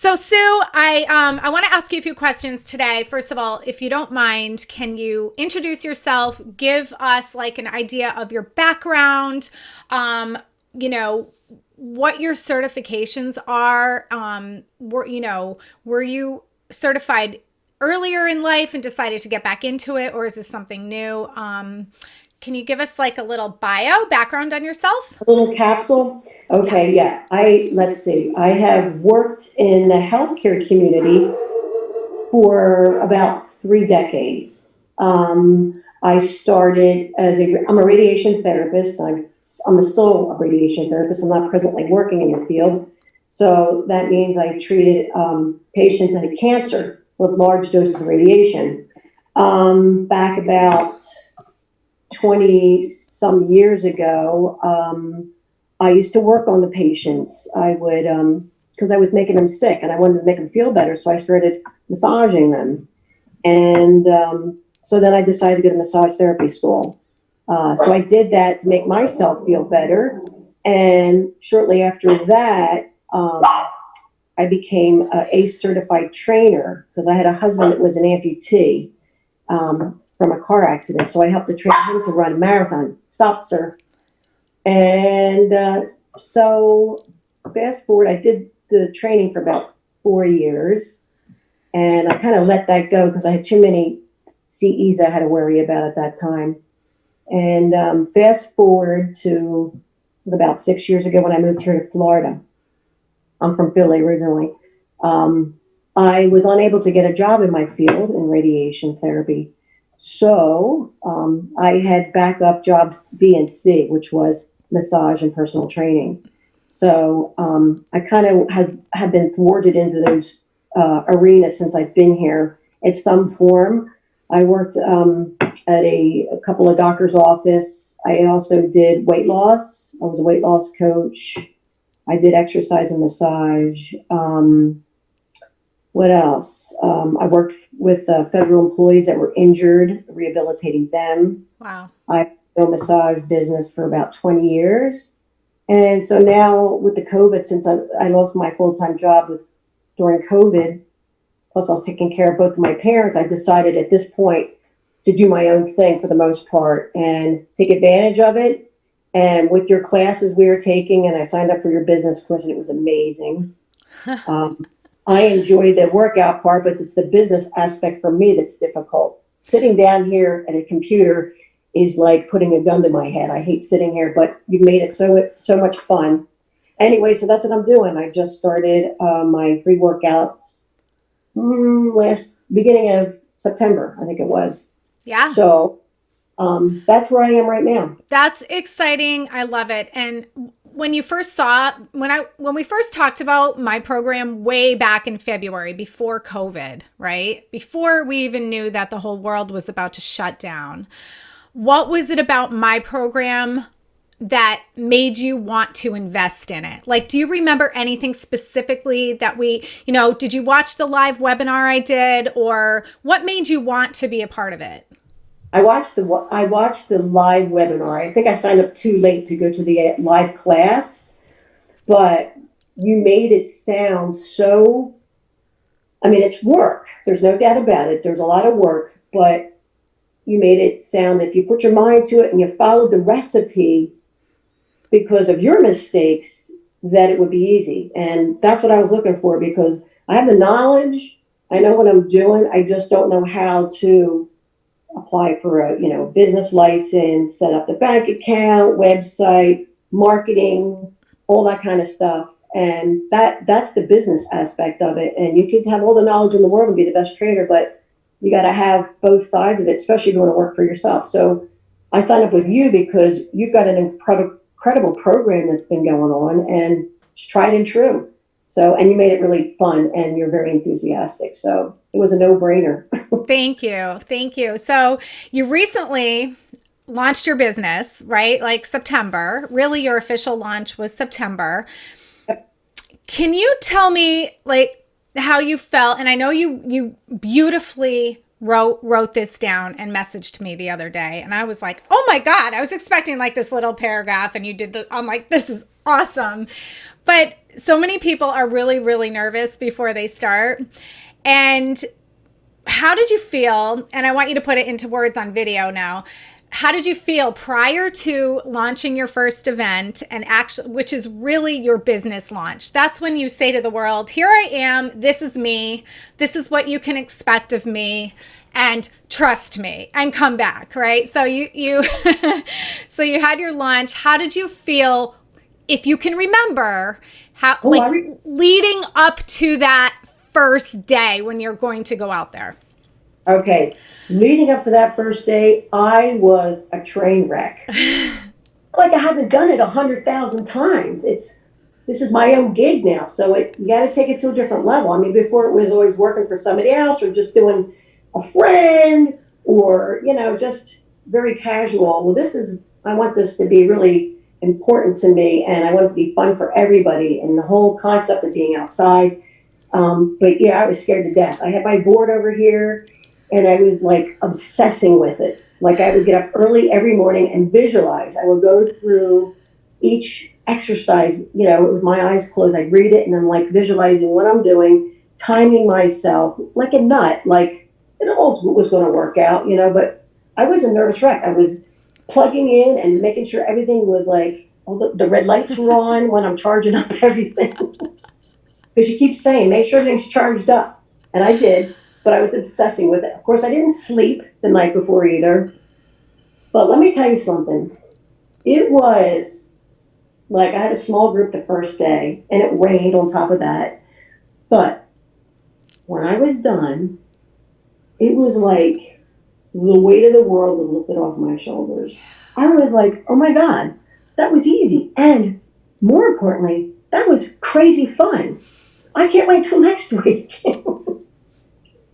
So Sue, I want to ask you a few questions today. First of all, if you don't mind, can you introduce yourself, give us like an idea of your background, um, you know, what your certifications are? Were you certified earlier in life and decided to get back into it, or is this something new? Can you give us like a little background on yourself? A little capsule. Yeah. Okay, yeah. Let's see. I have worked in the healthcare community for about 3 decades. I started I'm a radiation therapist. I'm still a radiation therapist. I'm not presently working in the field. So that means I treated patients that had cancer with large doses of radiation. Back about 20 some years ago, I used to work on the patients. I would, because I was making them sick and I wanted to make them feel better, so I started massaging them. And so then I decided to go to massage therapy school. So I did that to make myself feel better. And shortly after that, I became a ACE certified trainer because I had a husband that was an amputee from a car accident. So I helped to train him to run a marathon. Stop, sir. And so fast forward, I did the training for about 4 years. And I kind of let that go because I had too many CEs I had to worry about at that time. And fast forward to about 6 years ago when I moved here to Florida. I'm from Philly originally. Um, I was unable to get a job in my field in radiation therapy. So I had backup jobs B and C, which was massage and personal training. So I kind of have been thwarted into those arenas since I've been here in some form. I worked at a couple of doctors' office. I also did weight loss. I was a weight loss coach. I did exercise and massage. What else? I worked with federal employees that were injured, rehabilitating them. Wow. I've been in the massage business for about 20 years. And so now with the COVID, since I lost my full-time job during COVID, plus I was taking care of both of my parents, I decided at this point to do my own thing for the most part and take advantage of it. And with your classes we were taking, and I signed up for your business course, and it was amazing. Um, I enjoy the workout part, but it's the business aspect for me that's difficult. Sitting down here at a computer is like putting a gun to my head. I hate sitting here, but you've made it so much fun. Anyway, so that's what I'm doing. I just started my free workouts last beginning of September, I think it was. Yeah. So that's where I am right now. That's exciting. I love it. And when we first talked about my program way back in February before COVID, right? Before we even knew that the whole world was about to shut down. What was it about my program that made you want to invest in it? Like, do you remember anything specifically that did you watch the live webinar I did, or what made you want to be a part of it? I watched the live webinar. I think I signed up too late to go to the live class, but you made it sound so. I mean, it's work. There's no doubt about it. There's a lot of work, but you made it sound, if you put your mind to it and you followed the recipe because of your mistakes, that it would be easy. And that's what I was looking for because I have the knowledge. I know what I'm doing. I just don't know how to apply for a business license, set up the bank account, website, marketing, all that kind of stuff. And that's the business aspect of it. And you could have all the knowledge in the world and be the best trainer, but you got to have both sides of it, especially if you want to work for yourself. So I signed up with you because you've got an incredible program that's been going on, and it's tried and true. So, and you made it really fun, and you're very enthusiastic. So it was a no-brainer. Thank you. Thank you. So you recently launched your business, right? Like September. Really, your official launch was September. Can you tell me like how you felt? And I know you beautifully wrote this down and messaged me the other day. And I was like, oh my God, I was expecting like this little paragraph, and you did I'm like, this is awesome. But so many people are really, really nervous before they start. And how did you feel? And I want you to put it into words on video now. How did you feel prior to launching your first event, and actually, which is really your business launch? That's when you say to the world, here I am, this is me, this is what you can expect of me, and trust me and come back, right? So you so you had your launch. How did you feel, if you can remember, how leading up to that first day when you're going to go out there? Okay, leading up to that first day, I was a train wreck. Like I haven't done it 100,000 times. This is my own gig now, so you got to take it to a different level. I mean, before it was always working for somebody else or just doing a friend or just very casual. Well, I want this to be really important to me, and I want it to be fun for everybody, and the whole concept of being outside. But yeah, I was scared to death. I had my board over here, and I was like obsessing with it. Like I would get up early every morning and visualize. I would go through each exercise, with my eyes closed. I'd read it and then like visualizing what I'm doing, timing myself like a nut, like it all was going to work out, but I was a nervous wreck. I was plugging in and making sure everything was like, all the red lights were on when I'm charging up everything. Because she keeps saying, make sure everything's charged up. And I did, but I was obsessing with it. Of course, I didn't sleep the night before either. But let me tell you something. It was like I had a small group the first day, and it rained on top of that. But when I was done, it was like the weight of the world was lifted off my shoulders. I was like, oh my God, that was easy. And more importantly, that was crazy fun. I can't wait till next week.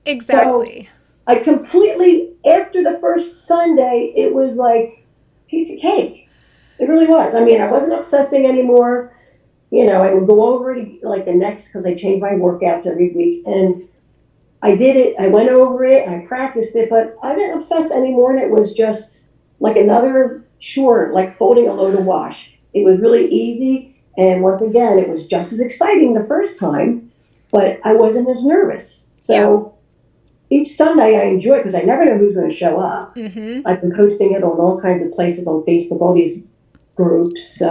Exactly. So I completely, after the first Sunday, it was like piece of cake. It really was. I mean, I wasn't obsessing anymore. I would go over it like the next, because I change my workouts every week. And I did it. I went over it. I practiced it, but I didn't obsess anymore. And it was just like another chore, like folding a load of wash. It was really easy. And once again, it was just as exciting the first time, but I wasn't as nervous. So each Sunday I enjoy it because I never know who's going to show up. Mm-hmm. I've been posting it on all kinds of places on Facebook, all these groups,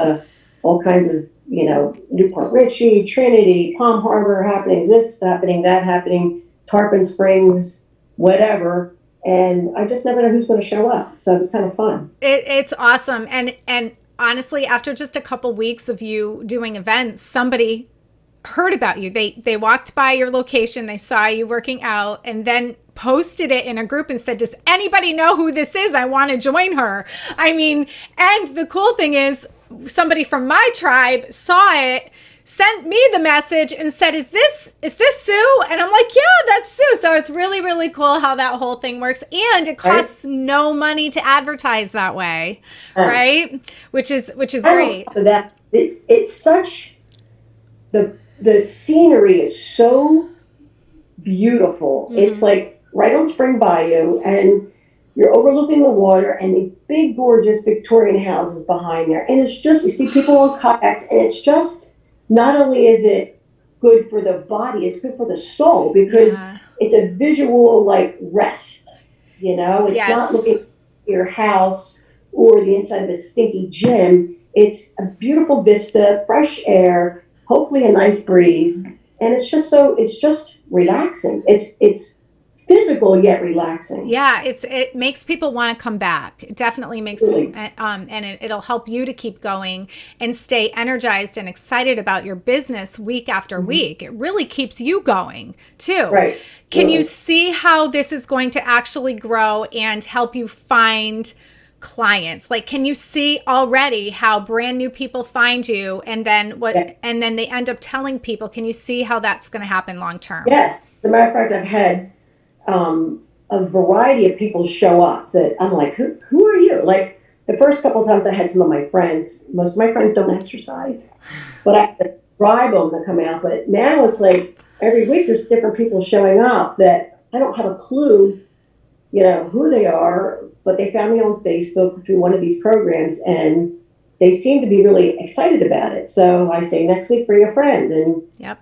all kinds of, Newport Richie, Trinity, Palm Harbor happenings, this happening, that happening, Tarpon Springs, whatever. And I just never know who's going to show up. So it's kind of fun. It's awesome. And honestly, after just a couple weeks of you doing events, somebody heard about you. They walked by your location, they saw you working out, and then posted it in a group and said, does anybody know who this is? I want to join her. I mean, and the cool thing is somebody from my tribe saw it, sent me the message and said, is this Sue? And I'm like, yeah, that's Sue. So it's really, really cool how that whole thing works. And it costs no money to advertise that way. Right? Which is great. On top of that, it's such, the scenery is so beautiful. Mm-hmm. It's like right on Spring Bayou, and you're overlooking the water and these big, gorgeous Victorian houses behind there. And it's just, you see people on kayaks, and it's just, not only is it good for the body, it's good for the soul, because it's a visual, like, rest, It's not looking at your house or the inside of a stinky gym. It's a beautiful vista, fresh air, hopefully a nice breeze. And it's just relaxing. It's physical yet relaxing. Yeah, it makes people want to come back. It definitely makes really. And it'll help you to keep going and stay energized and excited about your business week after week. It really keeps you going too. Right. Can you see how this is going to actually grow and help you find clients? Like, can you see already how brand new people find you, and then and then they end up telling people? Can you see how that's going to happen long term? Yes. As a matter of fact, I've had a variety of people show up that I'm like, who are you? Like the first couple of times I had some of my friends. Most of my friends don't exercise, but I had to bribe them to come out. But now it's like every week there's different people showing up that I don't have a clue, who they are, but they found me on Facebook through one of these programs, and they seem to be really excited about it. So I say, next week, bring a friend. And, Yep.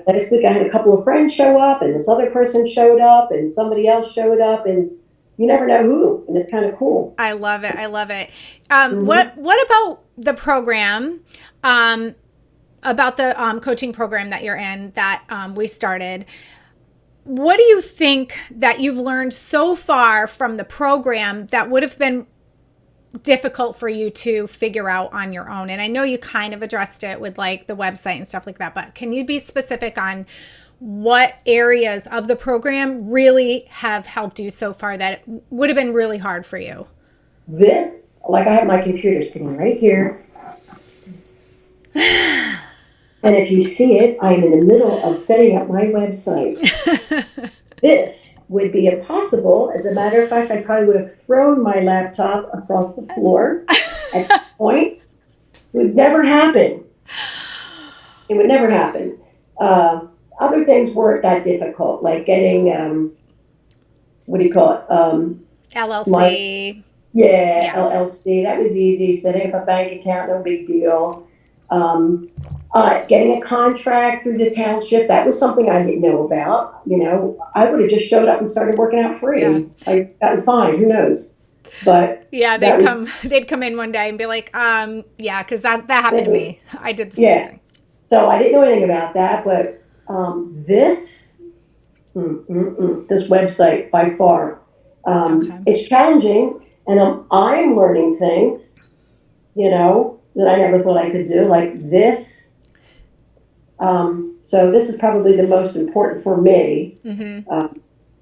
Next week I had a couple of friends show up, and this other person showed up, and somebody else showed up, and you never know who. And it's kind of cool. I love it. I love it. Mm-hmm. What about the program, about the coaching program that you're in that we started? What do you think that you've learned so far from the program that would have been difficult for you to figure out on your own? And I know you kind of addressed it with like the website and stuff like that, but can you be specific on what areas of the program really have helped you so far that it would have been really hard for you? This, like I have my computer screen right here. And if you see it, I am in the middle of setting up my website. This would be impossible. As a matter of fact, I probably would have thrown my laptop across the floor at that point. It would never happen. It would never happen. Other things weren't that difficult, like getting, what do you call it? LLC. LLC. That was easy. Setting up a bank account, no big deal. Getting a contract through the township, that was something I didn't know about. I would have just showed up and started working out free. Yeah. I'd gotten fined, who knows? But yeah, they'd come in one day and be like, because that happened to me. I did the same thing. So I didn't know anything about that, but this website by far, it's challenging, and I'm learning things, that I never thought I could do, like this. So this is probably the most important for me, doing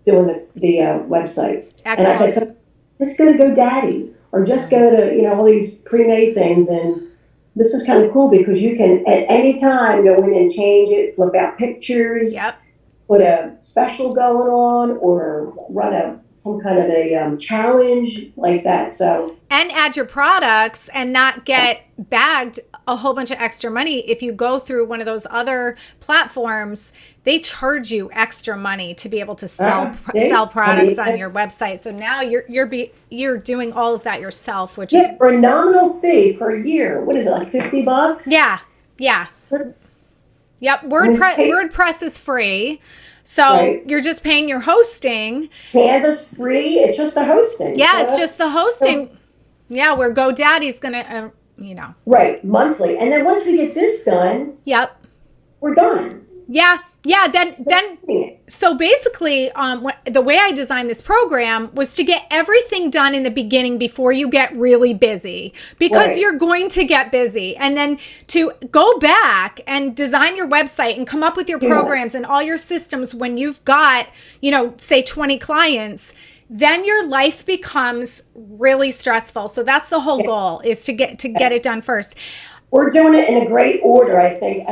the website. Excellent. And I had some, just go to GoDaddy, or just go to, all these pre-made things. And this is kind of cool because you can at any time go in and change it, flip out pictures, put a special going on, or run some kind of a challenge like that. So, and add your products and not get bagged a whole bunch of extra money. If you go through one of those other platforms, they charge you extra money to be able to sell products on your website. So now you're doing all of that yourself, which is for a nominal fee per year. What is it, like $50? Yeah. Yep. WordPress is free. So you're just paying your hosting. Canva's free. It's just the hosting. Yeah, it's just the hosting. So, where GoDaddy's going to, Right, monthly. And then once we get this done, we're done. Yeah. Then so basically, the way I designed this program was to get everything done in the beginning before you get really busy, because you're going to get busy, and then to go back and design your website and come up with your programs and all your systems when you've got, say 20 clients. Then your life becomes really stressful. So that's the whole goal, is to get it done first. We're doing it in a great order, I think.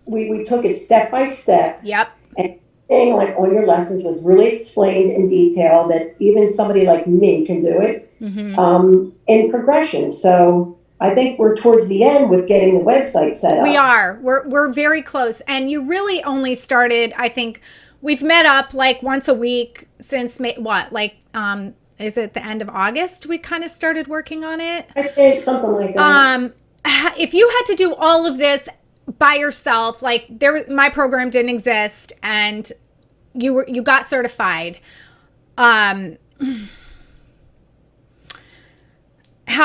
We took it step by step. Yep. And thing like on your lessons was really explained in detail that even somebody like me can do it in progression. So I think we're towards the end with getting the website set up. We are. We're very close. And you really only started, I think, we've met up like once a week since is it the end of August we kind of started working on it? I think something like that. If you had to do all of this by yourself, like my program didn't exist and you got certified, how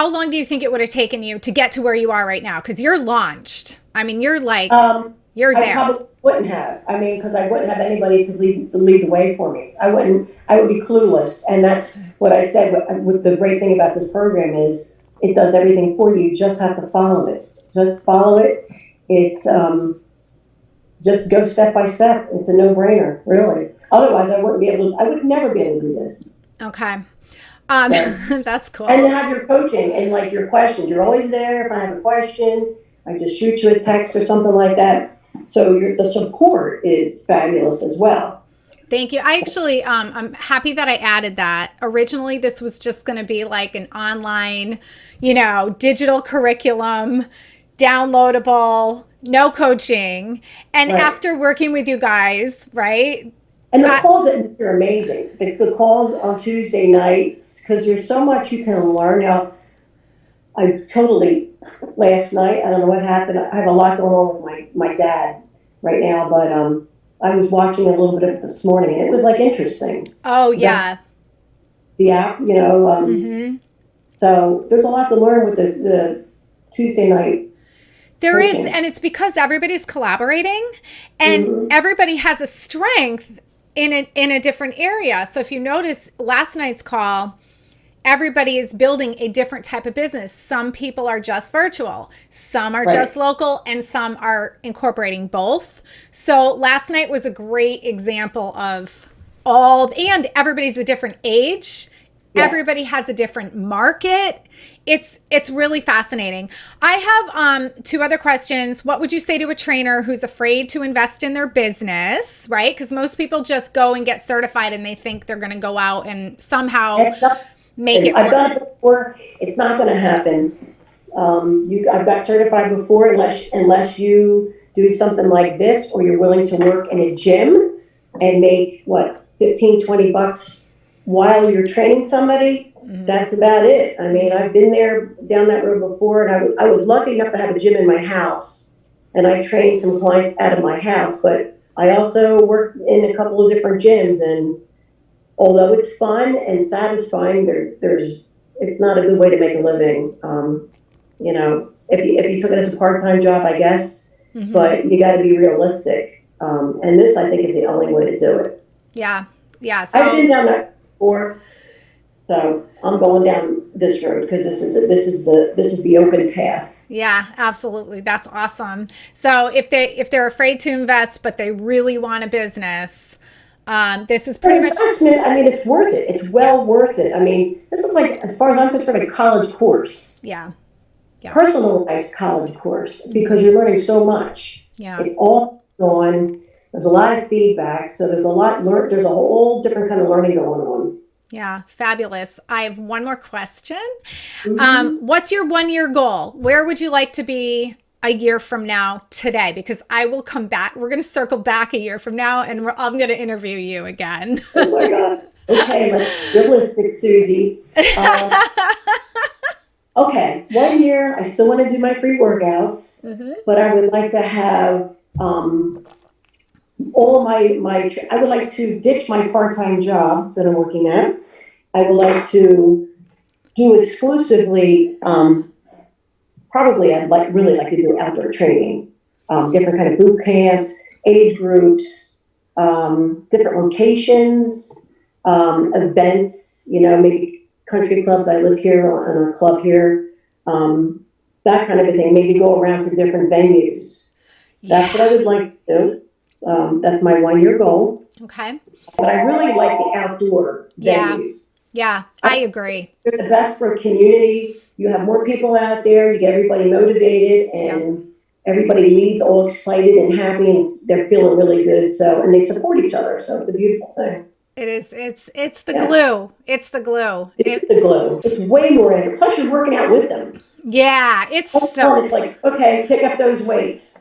long do you think it would have taken you to get to where you are right now? Because you're launched. I mean, you're like, you're there. I probably wouldn't have. I mean, because I wouldn't have anybody to lead the way for me. I would be clueless. And that's what I said. With the great thing about this program is it does everything for you. You just have to follow it. Just follow it. It's just go step by step. It's a no-brainer, really. Otherwise, I would never be able to do this. Okay. That's cool. And to have your coaching and like your questions. You're always there. If I have a question, I just shoot you a text or something like that. So the support is fabulous as well. Thank you. I actually, I'm happy that I added that. Originally, this was just going to be like an online, digital curriculum, downloadable, no coaching. And after working with you guys, right? And the calls are amazing. The calls on Tuesday nights, because there's so much you can learn. Now, I totally, last night, I don't know what happened. I have a lot going on with my dad right now, but I was watching a little bit of it this morning, and it was like interesting. Oh, About yeah. the app, you know. Mm-hmm. So there's a lot to learn with the Tuesday night There is, coaching. and it's because everybody's collaborating and Hmm. everybody has a strength in a different area. So if you notice last night's call, everybody is building a different type of business. Some people are just virtual, some are Right. just local, and some are incorporating both. So last night was a great example of all, and everybody's a different age. Yeah. Everybody has a different market. It's really fascinating. I have two other questions. What would you say to a trainer who's afraid to invest in their business, right? Because most people just go and get certified and they think they're going to go out and somehow It's not, make it I've work. done it before. It's not going to happen. I've got certified before, unless you do something like this, or you're willing to work in a gym and make what, 15, $20 while you're training somebody. That's about it. I mean, I've been there down that road before, and I was lucky enough to have a gym in my house, and I trained some clients out of my house. But I also worked in a couple of different gyms, and although it's fun and satisfying, there's it's not a good way to make a living. You know, if you took it as a part-time job, I guess, but you got to be realistic. And this, I think, is the only way to do it. Yeah. Yeah. I've been So, down that before, so I'm going down this road because this is the open path. yeah, absolutely. That's awesome. So if they're afraid to invest but they really want a business, this is For pretty much, investment, I mean, it's worth it. It's yeah. well worth it. I mean, this is like, as far as I'm concerned, a college course. Yeah. Yeah. Personalized college course, because Mm-hmm. you're learning so much. Yeah. It's all on. There's a lot of feedback, so there's a lot. There's a whole different kind of learning going on. Yeah. Fabulous. I have one more question. Mm-hmm. What's your 1 year goal? Where would you like to be a year from now today? Because I will come back. We're going to circle back a year from now and I'm going to interview you again. Oh my God. Okay, let's be realistic, Susie. Okay, 1 year. I still want to do my free workouts, Mm-hmm. but I would like to have all of my. I would like to ditch my part-time job that I'm working at. I would like to do exclusively, probably really like to do outdoor training, different kind of boot camps, age groups, different locations, events, you know, maybe country clubs. I live here on a club here, that kind of a thing. Maybe go around to different venues. That's what I would like to do. That's my 1 year goal. Okay. But I really like the outdoor Yeah. venues. Yeah. I agree. They're the best for community. You have more people out there. You get everybody motivated, Yeah. and everybody leaves all excited and happy, and they're feeling really good. So, and they support each other. So it's a beautiful thing. It is. It's the Yeah. glue. It's the glue. It's the glow. It's way more energy. Plus, you're working out with them. Yeah. It's All so, fun. It's like, okay, pick up those weights.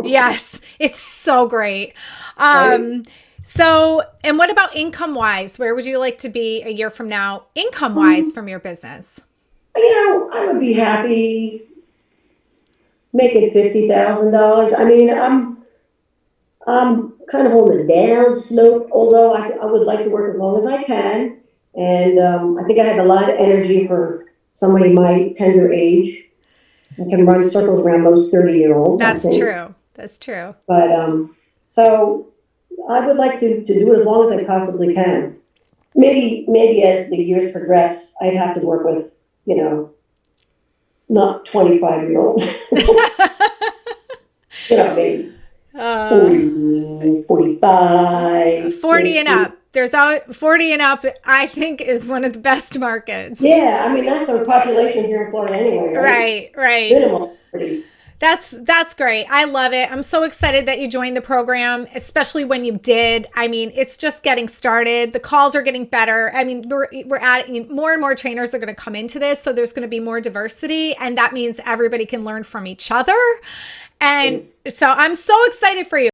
yes, it's so great. Right? So, and what about income wise? Where would you like to be a year from now, income wise, from your business? You know, I would be happy making $50,000. I mean, I'm kind of on the down slope, although I would like to work as long as I can. And I think I have a lot of energy for somebody my tender age. I can run circles around most 30-year-olds, I That's think. true. That's true. But so I would like to do it as long as I possibly can. Maybe as the years progress, I'd have to work with, you know, not 25-year-olds. You know, maybe Uh, 40, 45, 40 and 50. up. There's always 40 and up, I think, is one of the best markets. Yeah, I mean, that's our population here in Florida anyway, right? Right. Minimum 40. That's great. I love it. I'm so excited that you joined the program, especially when you did. I mean, it's just getting started. The calls are getting better. I mean, we're adding more and more trainers are going to come into this, so there's going to be more diversity, and that means everybody can learn from each other. And so I'm so excited for you.